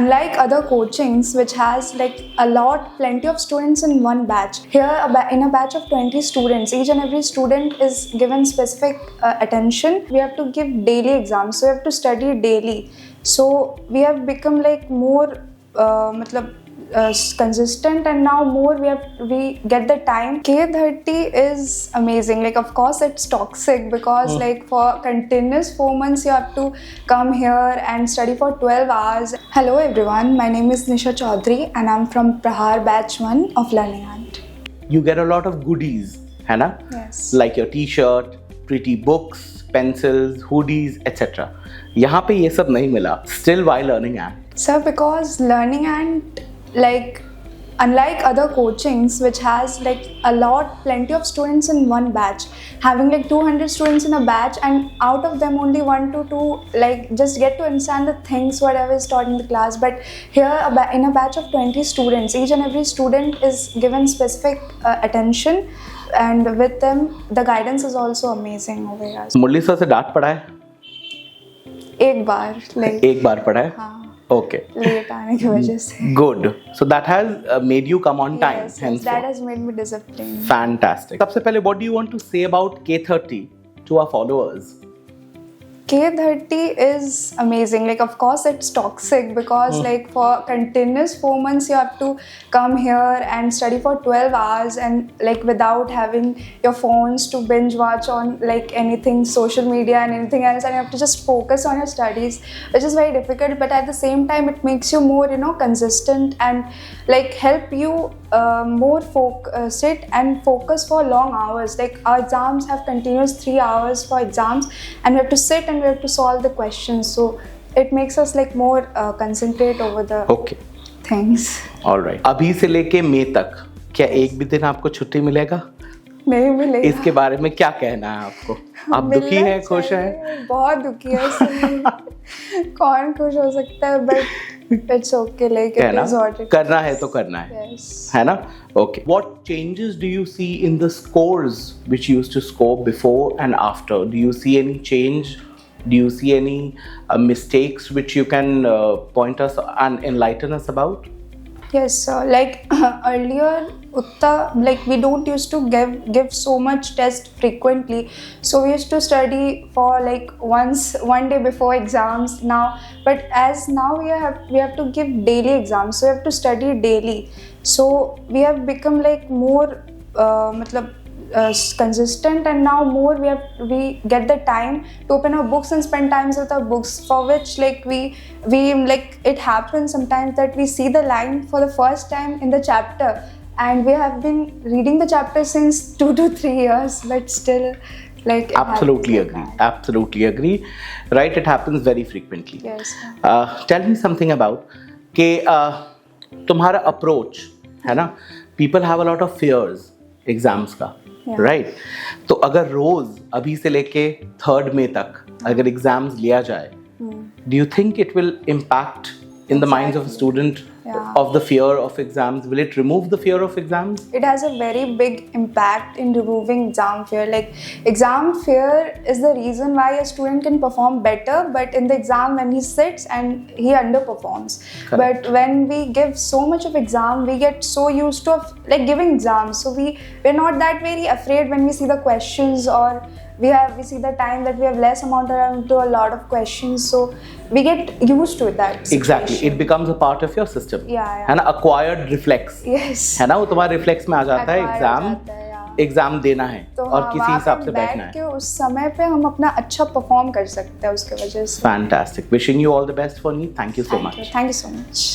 Unlike other coachings which has like plenty of students in one batch, here in a batch of 20 students, each and every student is given specific attention. We have to give daily exams, so we have to study daily. So we have become like more consistent, and now more we get the time. K30 is amazing. Like, of course it's toxic because like for continuous 4 months you have to come here and study for 12 hours. Hello everyone, my name is Nisha Chaudhary and I'm from Prahar batch 1 of Learning Ant. You get a lot of goodies, है ना? Yes. Like your t-shirt, pretty books, pencils, hoodies, etc. यहाँ पे ये सब नहीं मिला. Still why Learning Ant? Sir, because Learning Ant, like unlike other coachings which has like plenty of students in one batch, having like 200 students in a batch, and out of them only 1 to 2 like just get to understand the things whatever is taught in the class. But here in a batch of 20 students, each and every student is given specific attention, and with them the guidance is also amazing over here. Murali sir से डांट पड़ा है? एक बार, like एक बार पड़ा है? हाँ. Okay. Late आने की वजह से. Good. So that has made you come on time. Yes, henceforth. that has made me disciplined. Fantastic. सबसे पहले, what do you want to say about K30 to our followers? K30 is amazing. Like, of course it's toxic because like for continuous 4 months you have to come here and study for 12 hours, and like without having your phones to binge watch on like anything, social media and anything else, and you have to just focus on your studies, which is very difficult. But at the same time it makes you more consistent and like help you sit and focus for long hours. Like our exams have continuous 3 hours for exams, and we have to sit and we have to solve the questions, so it makes us like more concentrate over the things. All right. अभी से लेके मई तक क्या एक भी दिन आपको छुट्टी मिलेगा? नहीं मिलेगा. इसके बारे में क्या कहना है आपको? आप दुखी हैं, खुश हैं? बहुत दुखी है. कौन खुश हो सकता है? But it's okay, like it is what it करना है तो करना है. Yes. है ना? Okay. What changes do you see in the scores which you used to score before and after? Do you see any change? Do you see any mistakes which you can point us and enlighten us about? Yes, sir. Like earlier, like we don't used to give so much test frequently. So we used to study for like one day before exams now. But as now we have to give daily exams, so we have to study daily. So we have become like more consistent, and now more we get the time to open our books and spend time with our books, for which like we like it happens sometimes that we see the line for the first time in the chapter, and we have been reading the chapter since 2 to 3 years, but still like absolutely agree. Right, it happens very frequently. Yes. Tell me something about कि तुम्हारा approach है ना, people have a lot of fears exams का. Right तो अगर रोज अभी से लेके 3rd मई तक अगर एग्जाम्स लिया जाए, do you think it will impact in the minds of a student of the fear of exams? Will it remove the fear of exams? It has a very big impact in removing exam fear. Like exam fear is the reason why a student can perform better, but in the exam when he sits and he underperforms. Correct. But when we give so much of exam, we get so used to like giving exams, so we're not that very afraid when we see the questions, or we see the time that we have less amount of time to a lot of questions, so we get used to that situation. Exactly, it becomes a part of your system. Yeah. है ना, acquired reflex. Yes. है ना, वो तुम्हारे reflex में आ जाता है exam देना है तो और किसी हिसाब से बैठना है. कि उस समय पे हम अपना अच्छा परफॉर्म कर सकते हैं उसके वजह से. Fantastic. Wishing you all the best for me. Thank you so much. Thank you so much.